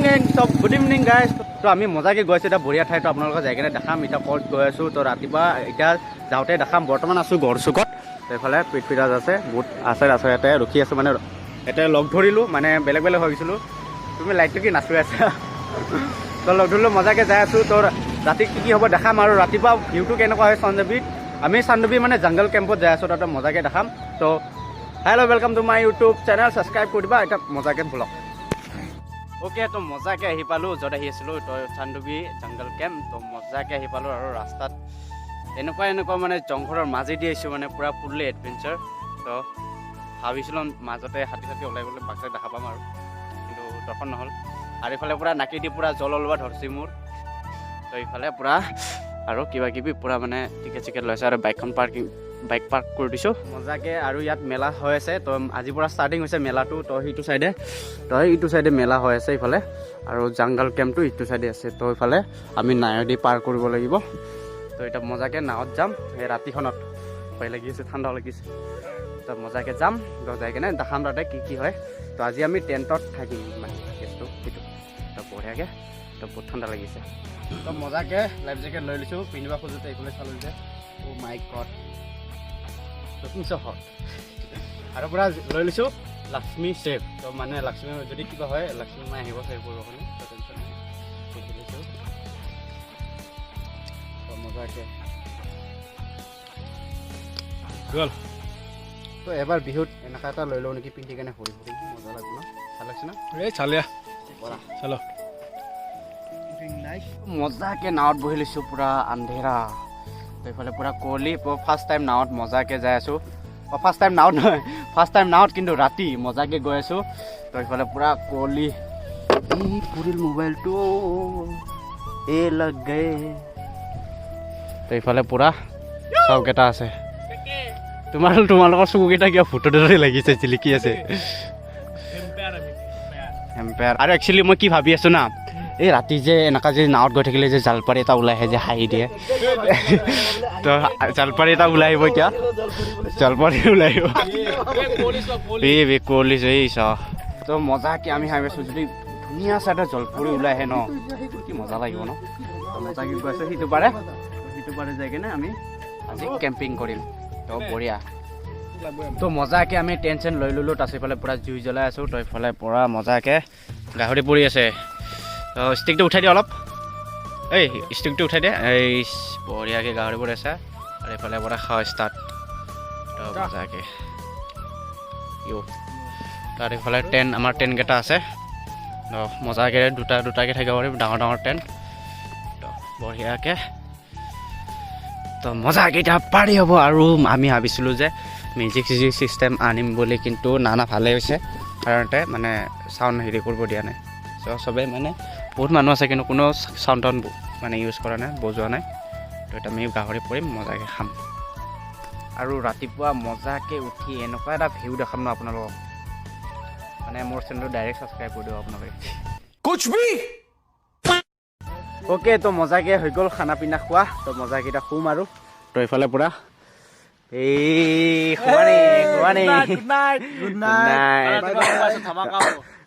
Good evening guys. তো আমি মজাকৈ গৈ আছোঁ এতিয়া বঢ়িয়া ঠাইতো আপোনালোকক যাই কিনে দেখাম। এতিয়া ক'ত গৈ আছোঁ তো ৰাতিপুৱা এতিয়া যাওঁতে দেখাম। বৰ্তমান আছোঁ গড়চুকত। তো এইফালে পৃথ্বীৰাজ আছে, বহুত আছে ইয়াতে ৰখি আছোঁ। মানে এতিয়া লগ ধৰিলোঁ, মানে বেলেগ বেলেগ হৈ গৈছিলোঁ। তুমি লাইটটো কি নাচি আছা? তো লগ ধৰিলোঁ, মজাকৈ যাই আছোঁ। তো ৰাতি কি হ'ব দেখাম আৰু ৰাতিপুৱা ভিউটো কেনেকুৱা হয় চান্দুবিত। আমি চান্দুবি মানে জংগল কেম্পত যাই আছোঁ, তাতে মজাকৈ দেখাম। তো hello' welcome to my YouTube channel, subscribe কৰি দিবা। এতিয়া মজাকৈ ব্লগ। অ'কে, তো মজাকৈ আহি পালোঁ য'ত আহি আছিলোঁ, তো চান্দুবি জংগল কেম্প। তো মজাকৈ আহি পালোঁ আৰু ৰাস্তাত এনেকুৱা মানে জংঘলৰ মাজেদি আহিছোঁ, মানে পূৰা ফুল্লি এডভেঞ্চাৰ। তো ভাবিছিলোঁ মাজতে হাতী ওলাই গ'লে বাঘ দেখা পাম আৰু, কিন্তু দৰ্শন নহ'ল। আৰু এইফালে পূৰা নাকি দি পূৰা জল ওলোৱা ধৰিছে মোৰ। তো এইফালে পূৰা আৰু কিবা কিবি পূৰা মানে টিকেট লৈছে আৰু বাইক পাৰ্ক কৰি দিছোঁ মজাকৈ। আৰু ইয়াত মেলা হৈ আছে। তো আজিৰ পৰা ষ্টাৰ্টিং হৈছে মেলাটো। তো সেইটো চাইডে ইটো চাইডে মেলা হৈ আছে ইফালে, আৰু জংগল কেম্পটো ইটো চাইডে আছে। তো এইফালে আমি নাৱেদি পাৰ কৰিব লাগিব। তো এতিয়া মজাকৈ নাৱত যাম এই ৰাতিখনত। ভয় লাগি আছে, ঠাণ্ডা লাগিছে। তো মজাকৈ যাম, যাই কিনে দেখাম তাতে কি হয়। তো আজি আমি টেণ্টত থাকিম, মানে কেছটো সেইটো। তো বঢ়িয়াকৈ, তো বহুত ঠাণ্ডা লাগিছে। তো মজাকৈ লাইফ জেকেট লৈ লৈছোঁ, পিন্ধিব খোজোতে এইফালে চালোঁ যে অ' মাই গড আৰু পূৰা লৈ লৈছোঁ লক্ষ্মী ছেভ। তো মানে লক্ষ্মী যদি কিবা হয় লক্ষ্মী মাই আহিব ছেভ কৰিব কাৰণে। তো টেনশ্যন নাই, দেখি লৈছোঁ। তো মজাকৈ গ'ল। তো এবাৰ বিহুত এনেকুৱা এটা লৈ লওঁ নেকি, পিন্ধি কেনে ঘূৰি মজা লাগিব ন? ভাল লাগছে না? এই চালিয়া চালো মজাকৈ নাৱত বহি লৈছোঁ, পূৰা আন্ধেৰা। তো এইফালে পূৰা কুঁৱলী। ফাৰ্ষ্ট টাইম নাৱত মজাকৈ যাই আছোঁ। ফাৰ্ষ্ট টাইম নাৱত নহয়, ফাৰ্ষ্ট টাইম নাৱত কিন্তু ৰাতি মজাকৈ গৈ আছোঁ। তো এইফালে পূৰা কুঁৱলী। এই পৰিল মোবাইলটো, এই লগ গে। তো এইফালে পূৰা চৌকেইটা আছে। তোমালোকৰ চকুকেইটা কিবা ভূতৰ দৰে লাগিছে, জিলিকি আছে। এম্পায়াৰ। আৰু একচুৱেলি মই কি ভাবি আছোঁ না, এই ৰাতি যে এনেকুৱা যে নাৱত গৈ থাকিলে যে জালপাৰী এটা ওলাই আহে যে হাঁহি দিয়ে। তো জালপাৰী এটা ওলাই আহিব এতিয়া, জালপাৰী ওলাই আহিব। এই কুঁৱলী এই চ। তো মজাকৈ আমি ভাবি আছোঁ যদি ধুনীয়া চাইডে জলপৰী ওলাই আহে ন, কি মজা লাগিব ন? তো মজাকৈ গৈ আছোঁ সিটো পাৰে যাই কিনে আমি আজি কেম্পিং কৰিম। তো বঢ়িয়া। তো মজাকৈ আমি টেণ্ট লৈ ল'লোঁ। তাৰপিছত এইফালে পূৰা জুই জ্বলাই আছোঁ। তো এইফালে পূৰা মজাকৈ গাহৰি পৰি আছে। তো ষ্টিকটো উঠাই দিয়া অলপ, এই ষ্টিকটো উঠাই দিয়া। এই বঢ়িয়াকৈ গাহৰি পৰি আছে। আৰু এইফালে পূৰা খাওঁ ষ্টাৰ্ট। তো মজাকৈ তাত এইফালে আমাৰ টেণ্টকেইটা আছে। তো মজাকৈ দুটাকৈ থাকিব পাৰিম, ডাঙৰ টেণ্ট। তো বঢ়িয়াকৈ, তো মজাকৈ এতিয়া পাৰি হ'ব। আৰু আমি ভাবিছিলোঁ যে মিউজিক চিষ্টেম আনিম বুলি, কিন্তু নানা ভালেই হৈছে। কাৰণতে মানে চাউণ্ড হেৰি কৰিব দিয়া নাই। চ' চবেই মানে বহুত মানুহ আছে কিন্তু কোনো চাউণ্ড মানে ইউজ কৰা নাই, বজোৱা নাই। তো এতিয়া আমি গাহৰি পৰিম, মজাকৈ খাম। আৰু ৰাতিপুৱা মজাকৈ উঠি এনেকুৱা এটা ভিউ দেখাম ন আপোনালোকক, মানে মোৰ চেনেলটো ডাইৰেক্ট ছাবস্ক্ৰাইব কৰি দিব আপোনালোকে। অ'কে, তো মজাকৈ হৈ গ'ল খানা পিনা খোৱা। তো মজাকৈ এতিয়া শুম আৰু। তো এইফালে পূৰা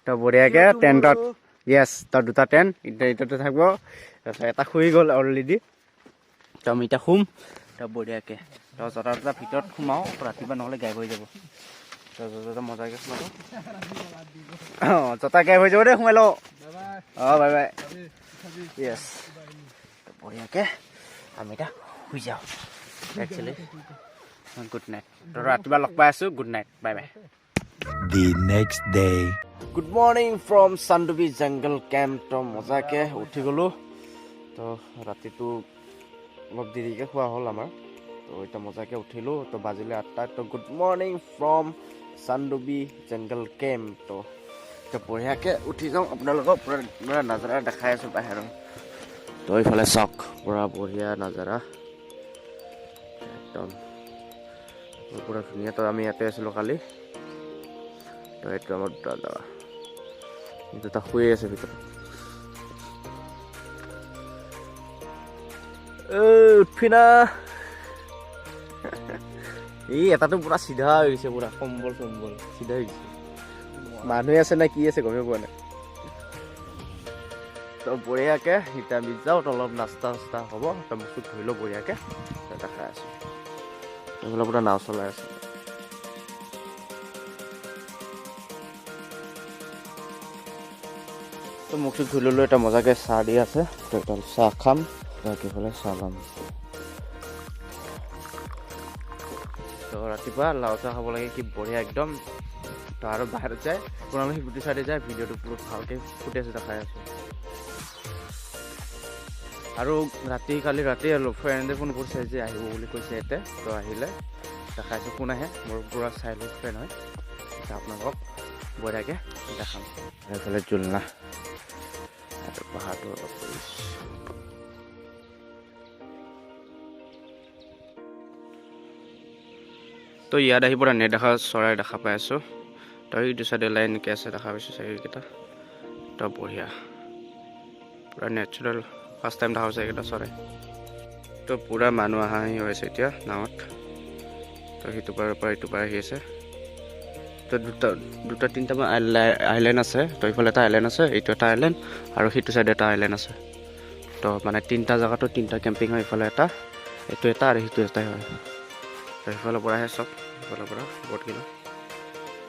তো বঢ়িয়াকৈ টেণ্টত, য়েছ, তাৰ দুটা টেণ্ট ইটাতে থাকিব। তাৰপিছত এটা শুই গ'ল অলৰেডি। তো আমি এতিয়া শুম। তো বঢ়িয়াকৈ তো জোতা ভিতৰত সোমাওঁ, ৰাতিপুৱা নহ'লে গায়ব হৈ যাব। তো জোতা মজাকৈ সোমাব। অঁ, জোতা গায়ব হৈ যাব দেই, সোমাই লওঁ। অঁ, বাই বাই, য়েছ। বঢ়িয়াকৈ আমি এতিয়া শুই যাওঁ। Actually good night. তো ৰাতিপুৱা লগ পাই আছোঁ। Good night, bye bye. The next day. Good morning from Chandubi jungle camp. তো মজাকৈ উঠি গ'লোঁ। তো ৰাতিটো অলপ দেৰিকৈ খোৱা হ'ল আমাৰ। তো এতিয়া মজাকৈ উঠিলোঁ। তো বাজিলে 8টা। তো good morning from Chandubi jungle camp. তো এতিয়া বঢ়িয়াকৈ উঠি যাওঁ, আপোনালোকক পূৰা নাজাৰা দেখাই আছোঁ বাহিৰৰ। তো এইফালে চাওক, পূৰা বঢ়িয়া নাজাৰা একদম পূৰা ধুনীয়া। তো আমি ইয়াতে আছিলোঁ কালি। তো এইটো আমাৰ দুটা শুই আছে ভিতৰত। উঠবি না। এই এটাতো পূৰা চিধা হৈ গৈছে, পূৰা কম্বল চিধা হৈ গৈছে। মানুহে আছে নে কি আছে গমেই পোৱা নাই। তো বঢ়িয়াকৈ এতিয়া আমি যাওঁ তো অলপ নাস্তা চাস্তা হ'ব তো বস্তু ধুই লওঁ বঢ়িয়াকৈ দেখাই আছোঁ এইফালে পুৰা নাও চলাই আছে তো মুখ চুখ ধুই ল'লোঁ এটা মজাকৈ চাহ দি আছে তো এটা চাহ খাম ৰাতিফালে চাহ ল'ম তো ৰাতিপুৱা লাও চাহ খাব লাগে কি বঢ়িয়া একদম তো আৰু বাহিৰত যায় আপোনালোকে গুটি চাইডে যায় ভিডিঅ'টো বহুত ভালকৈ ফুটেজ দেখাই আছোঁ আৰু কালি ৰাতি ফ্ৰেণ্ডে ফোন কৰিছে যে আহিব বুলি কৈছে ইয়াতে তো আহিলে দেখাইছোঁ কোন আহে মোৰ পুৰা চাইল্ডহুড ফ্ৰেণ্ড হয় এতিয়া আপোনালোকক বঢ়িয়াকৈ দেখাম এইফালে জুলনা আৰু পাহাৰটো অলপ তো ইয়াত আহি পৰা নেদেখা চৰাই দেখা পাই আছোঁ তো এইটো চাইডে লাইন এনেকৈ আছে দেখা পাইছোঁ চাৰিকেইটা তো বঢ়িয়া পুৰা নেচাৰেল ফাৰ্ষ্ট টাইম দেখা হৈছে এইকেইটা চৰাই তো পুৰা মানুহ অহা হৈছে এতিয়া নাৱত তো সিটো পাৰৰ পৰা ইটো পাৰ আহি আছে তো দুটা তিনিটামান আইলেণ্ড আছে তো এইফালে এটা আইলেণ্ড আছে এইটো এটা আইলেণ্ড আৰু সিটো চাইডে এটা আইলেণ্ড আছে তো মানে তিনিটা জেগাতো তিনিটা কেম্পিং হয় ইফালে এটা এইটো এটা আৰু সিটো এটাই হয় তো সিফালৰ পৰা আহে চব সিফালৰ পৰা বহুতকেইটা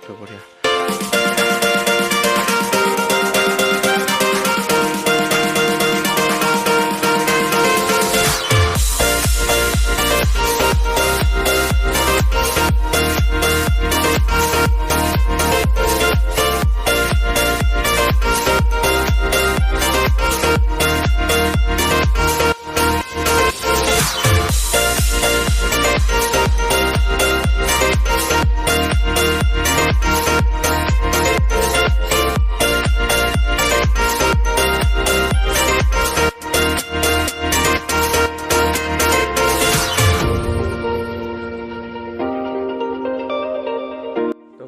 তো বঢ়িয়া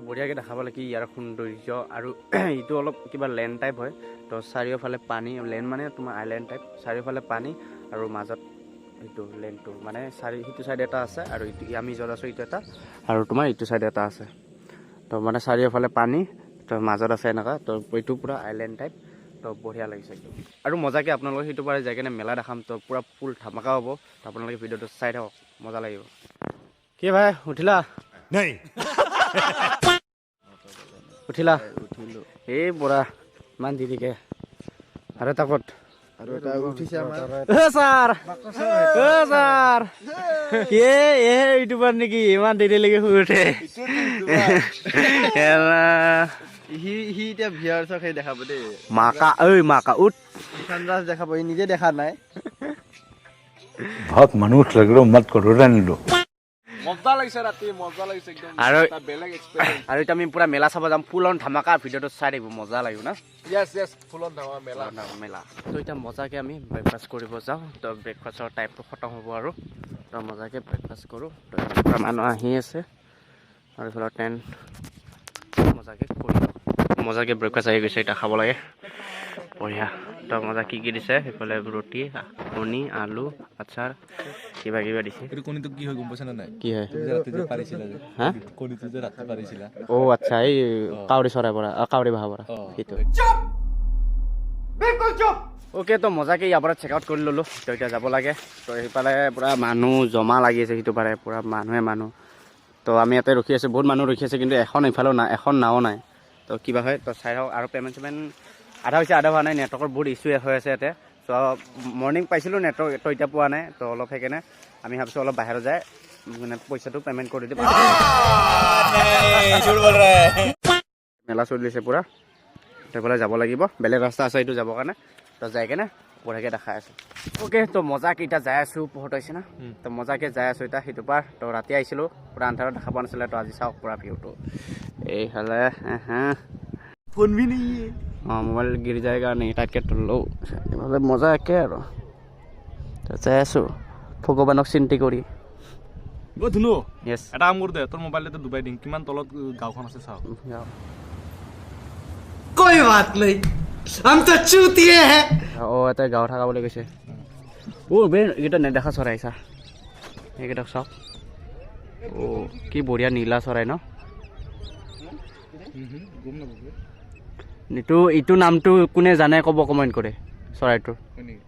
বঢ়িয়াকৈ দেখাব লাগে ইয়াৰ সৌন্দৰ্য আৰু এইটো অলপ কিবা লেণ্ড টাইপ হয় তো চাৰিওফালে পানী লেণ্ড মানে তোমাৰ আইলেণ্ড টাইপ চাৰিওফালে পানী আৰু মাজত এইটো লেণ্ডটো মানে সিটো চাইড এটা আছে আৰু এইটো আমি য'ত আছোঁ এইটো এটা আৰু তোমাৰ এইটো চাইড এটা আছে তো মানে চাৰিওফালে পানী তো মাজত আছে এনেকুৱা তো এইটো পূৰা আইলেণ্ড টাইপ তো বঢ়িয়া লাগিছে একদম আৰু মজাকৈ আপোনালোকে সেইটো পাৰে যাই কিনে মেলা দেখাম তো পূৰা ফুল ধামাকা হ'ব তো আপোনালোকে ভিডিঅ'টো চাই থাকক মজা লাগিব কি ভাই উঠিলা নাই উঠিলা উঠিলোঁ এই বৰা ইমান দেৰিকৈ আৰু এটা ক'ত আৰু এটা উঠিছে আমাৰ ছাৰ ছাৰ কি ইউটিউবাৰ নেকি ইমান দেৰিলৈকে শুই উঠে সি এতিয়া ভিউৱাৰ্ছক সেই দেখাব দেই মাকা মাকা উঠ সন্ৰাজ দেখাব সি নিজে দেখা নাই बहुत मनुष्य लग रहा मत करो रहने दो মজা লাগিছে ৰাতি মজা লাগিছে একদম আৰু এটা বেলেগ এক্সপেৰিয়েন্স আৰু এতিয়া আমি পুৰা মেলা চাব যাম ফুল অন ধামাকা ভিডিঅ'টো চাই থাকিব মজা লাগিব না ইয়েছ ফুলন ধামা মেলা মেলা তো এতিয়া মজাকৈ আমি ব্ৰেকফাষ্ট কৰিব যাওঁ তো ব্ৰেকফাষ্টৰ টাইমটো খতম হ'ব আৰু তো মজাকৈ ব্ৰেকফাষ্ট কৰোঁ তো পুৰা মানুহ আহি আছে আৰু এইফালে টেণ্ট মজাকৈ কৰি মজাকৈ ব্ৰেকফাষ্ট আহি গৈছে এতিয়া খাব লাগে বঢ়িয়া তো মজা কি দিছে সেইফালে ৰুটি কণী আলু আচাৰ কিবা কিবা দিছে এইটো কণীটো কি হয় গম পাইছা নে নাই কি হয় ৰাতি যে পাৰিছিলা যে হা কণীটো যে ৰাতি পাৰিছিলা অ' আচ্ছা এই কাউৰী চৰাই পৰা কাউৰী বাহা পৰা সেইটো অ'কে তো মজাকৈ ইয়াৰ পৰা চেক আউট কৰি ল'লোঁ তো এতিয়া যাব লাগে তো সেইফালে পূৰা মানুহ জমা লাগি আছে সিটো পাৰে পূৰা মানুহ তো আমি ইয়াতে ৰখি আছোঁ বহুত মানুহ ৰখি আছে কিন্তু এখন ইফালেও নাই এখন নাও নাই তো কিবা হয় তো চাই হওক আৰু পে'মেণ্ট আধা হৈছে আধা হোৱা নাই নেটৱৰ্কৰ বহুত ইছ্যু হৈ আছে ইয়াতে চ' মৰ্ণিং পাইছিলোঁ নেটৱৰ্ক তো এতিয়া পোৱা নাই তো অলপ সেইকাৰণে আমি ভাবিছোঁ অলপ বাহিৰত যায় মানে পইচাটো পে'মেণ্ট কৰি দিম মেলা চলিছে পূৰা সেইফালে যাব লাগিব বেলেগ ৰাস্তা আছে এইটো যাবৰ কাৰণে তো যাই কেনে বঢ়িয়াকৈ দেখাই আছোঁ অ'কে তো মজাকৈ এতিয়া যাই আছোঁ পোহৰত হৈছে না তো মজাকৈ যাই আছোঁ এতিয়া সেইটো পাৰ তো ৰাতি আহিছিলোঁ পূৰা আন্ধাৰত দেখা পোৱা নাছিলে তো আজি চাওক পূৰা ভিউটো এইফালে অঁ মোবাইল গিৰি যায় কাৰণে টাইটকৈ তুলিলোঁ এইফালে মজাকৈ আৰু যাই আছোঁ ভগৱানক চিন্তি কৰি অ' ধুনু য়েছ এটা কাম কৰোঁ দে তোৰ মোবাইলতে ডুবাই দিম কিমান তলত গাঁওখন আছে চাওঁ कोई बात नहीं हम तो चूतिए हैं অঁ এটা গাঁও থকা বুলি কৈছে অ' বে এইকেইটা নেদেখা চৰাই চা এইকেইটাক চাওক অ' কি বঢ়িয়া নীলা চৰাই ন ইটো নামটো কোনে জানে ক'ব কমেণ্ট কৰে চৰাইটো হয় নেকি?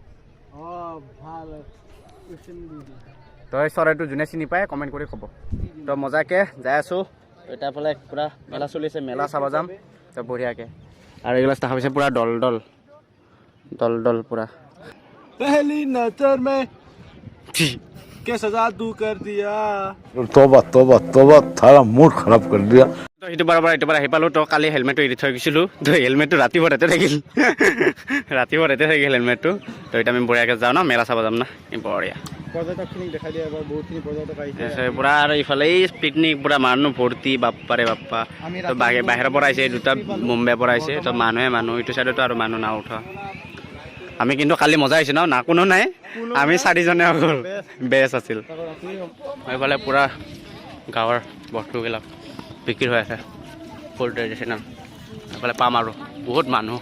তই চৰাইটো যোনে চিনি পায় কমেণ্ট কৰি ক'ব তো মজাকে যাই আছোঁ এতিয়া ফালে পূৰা মেলা চলি আছে মেলা চাব যাম তো বঢ়িয়াকৈ আৰু এইগিলা দেখা পাইছে পূৰা দল দল দল দল পূৰা पहली नजर में क्या सजा तू कर दिया तोबा तोबा तोबा थारा मूड खराब कर दिया তো সেইটো বাৰ আহি পালোঁ তো কালি হেলমেটটো এৰি থৈ গৈছিলোঁ তো হেলমেটটো ৰাতিপুৱা ইয়াতে থাকিল ৰাতিপুৱা ইয়াতে থাকিল হেলমেটটো তো এতিয়া আমি বঢ়িয়াকৈ যাওঁ ন মেলা চাব যাম না বঢ়িয়া পৰ্যটকখিনিক দেখাই দিয়া এবাৰ বহুতখিনি পৰ্যটক আহিছে পূৰা আৰু ইফালে এই পিকনিক পূৰা মানুহ ভৰ্তি বাপ্পাৰে বাপ্পা তো বাহিৰৰ পৰা আহিছে দুটা মুম্বাইৰ পৰা আহিছে তো মানুহ ইটো চাইডতো আৰু মানুহ নাও উঠোৱা আমি কিন্তু কালি মজা আহিছে ন না কোনো নাই আমি 4জনে অকল বেছ আছিল এইফালে পূৰা গাঁৱৰ বস্তুবিলাক বিক্ৰী হৈ আছে ফুল ট্ৰেডিশ্যনেল এইফালে পাম আৰু বহুত মানুহ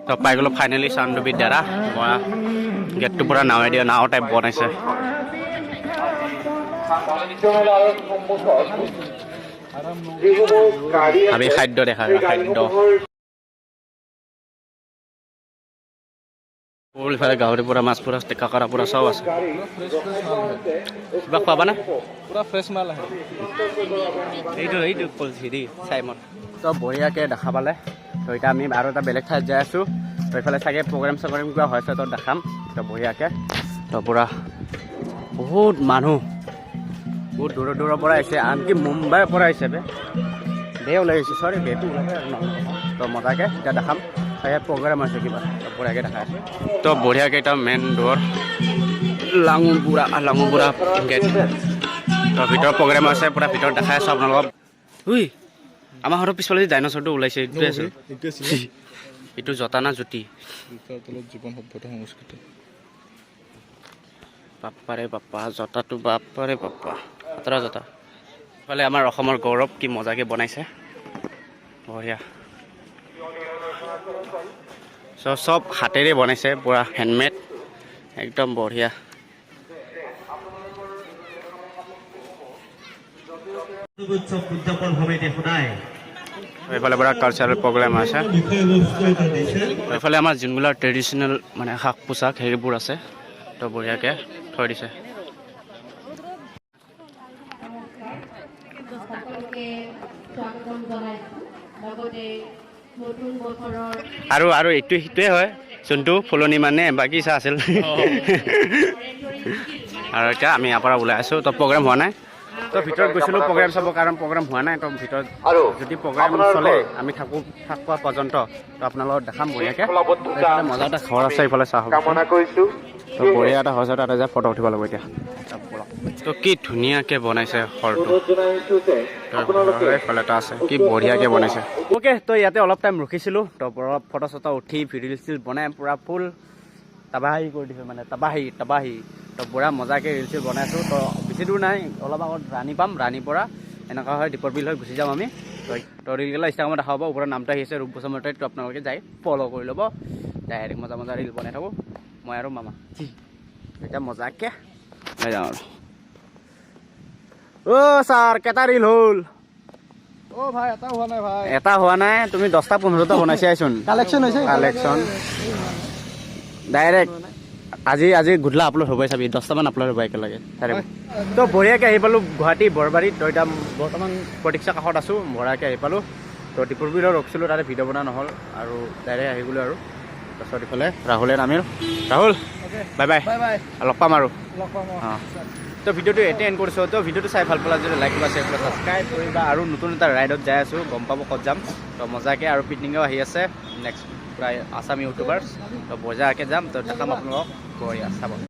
তো পাই গ'লোঁ ফাইনেলি চান্দুবি ডেৰা মই গেটটো পূৰা নাৱে দিয়া নাও টাইপ বনাইছে আমি খাদ্য দেখা খাদ্য ইফালে গাহৰি পূৰা মাছ পূৰা টেকা কৰা পূৰা চব আছে কিবা খোৱাবানে पूरा फ्रेश माल है এইটো হেৰি চাইমন চব বঢ়িয়াকৈ দেখা পালে তো এতিয়া আমি আৰু এটা বেলেগ ঠাইত যাই আছোঁ তো এইফালে চাগে প্ৰগ্ৰেম চগ্ৰেম কিবা হৈছে তো দেখাম তো বঢ়িয়াকৈ তো পূৰা বহুত মানুহ বহুত দূৰৰ পৰা আহিছে আনকি মুম্বাইৰ পৰা আহিছে দে ওলাই আহিছে চৰি ডেটো ওলাব তো মজাকৈ এতিয়া দেখাম চাগে প্ৰগ্ৰেম হৈছে কিবা তো বঢ়িয়াকৈ দেখাই আছে তো বঢ়িয়াকৈ এতিয়া মেইন ডোৰ লাঙুবুঢ়া গেট তো ভিতৰত প্ৰগ্ৰেম আছে পূৰা ভিতৰত দেখাই আছোঁ আপোনালোকক উই আমাৰ ঘৰৰ পিছফালে ডাইন'ছৰটো ওলাইছে এইটোৱে আছিল এইটো জতা না জ্যোতি জীৱন সভ্যতা সংস্কৃতি বাপ্পাৰে বাপ্পা জতাটো বাপ্পাৰে বাপ্পা সাতৰা জতা ইফালে আমাৰ অসমৰ গৌৰৱ কি মজাকৈ বনাইছে বঢ়িয়া চব হাতেৰে বনাইছে পূৰা হেণ্ডমেড একদম বঢ়িয়া এইফালে পূৰা কালচাৰেল প্ৰগ্ৰেম আছে এইফালে আমাৰ যোনবিলাক ট্ৰেডিশ্যনেল মানে সাজ পোছাক সেইবোৰ আছে তো বঢ়িয়াকৈ থৈ দিছে আৰু এইটো সেইটোৱে হয় যোনটো ফুলনি মানে বাগিচা আছিল আৰু এতিয়া আমি ইয়াৰ পৰা ওলাই আছোঁ তো প্ৰগ্ৰেম হোৱা নাই তো ভিতৰত গৈছিলোঁ প্ৰগ্ৰেম চাবৰ কাৰণ প্ৰগ্ৰেম হোৱা নাই তো ভিতৰত যদি প্ৰগ্ৰেম চলে আমি থাকোৱা পৰ্যন্ত তো আপোনালোকক দেখাম বঢ়িয়াকৈ মজা এটা ঘৰ আছে এইফালে চাহ তো বঢ়িয়া এটা হৈছে তাতে যে ফটো উঠিব লাগিব এতিয়া তো কি ধুনীয়াকৈ বনাইছে ঘৰটো এইফালে এটা আছে কি বঢ়িয়াকৈ বনাইছে অ'কে তো ইয়াতে অলপ টাইম ৰখিছিলোঁ তো অলপ ফটো চটো উঠি ভিডিঅ' চিডিঅ' বনাই পূৰা ফুল তাবাহী কৰি দিছোঁ মানে তাবাহী তো পূৰা মজাকৈ ৰিল চিল বনাইছোঁ তো বেছি দূৰ নাই অলপ আগত ৰাণী পাম ৰাণীৰ পৰা এনেকুৱা হয় দীপৰ বিল হৈ গুচি যাম আমি তো ৰিলগিলা ইনষ্টাগ্ৰামত দেখাব ওপৰত নামটো আহিছে ৰূপ গোস্বামীৰ তো আপোনালোকে যাই ফ'ল' কৰি ল'ব ডাইৰেক্ট মজা ৰিল বনাই থাকোঁ মই আৰু মামা এতিয়া মজাকৈ হৈ যাওঁ আৰু অ' ছাৰ কেইটা ৰিল হ'ল অ' ভাই এটা হোৱা নাই ভাই এটা হোৱা নাই তুমি 10টা 15টা বনাইছাচোন কালেকশ্যন হৈছে কালেকশ্যন ডাইৰেক্ট আজি গধূলা আপলোড হ'বই চাবি 10টামান আপলোড হ'ব একেলগে তো বঢ়িয়াকৈ আহি পালোঁ গুৱাহাটী বৰবাৰীত তো এতিয়া বৰ্তমান প্ৰতীক্ষা কাষত আছোঁ বঢ়িয়াকৈ আহি পালোঁ তো দীপৰ বিলত ৰখিছিলোঁ তাতে ভিডিঅ' বনোৱা নহ'ল আৰু ডাইৰেক্ট আহি গ'লোঁ আৰু তাৰপিছত ইফালে ৰাহুলে নামিল ৰাহুল বাই বাই লগ পাম আৰু অঁ তো ভিডিঅ'টো এতিয়া এণ্ড কৰিছোঁ তো ভিডিঅ'টো চাই ভাল পালা যদি লাইক বা শ্বেয়াৰ কৰিবা ছাবস্ক্ৰাইব কৰিবা আৰু নতুন এটা ৰাইডত যাই আছোঁ গম পাব ক'ত যাম তো মজাকৈ আৰু পিকনিকো আহি আছে নেক্সট প্ৰায় আছাম ইউটিউবাৰ্ছ তো বজাকৈ যাম তো দেখাম আপোনালোকক বঢ়িয়া চাব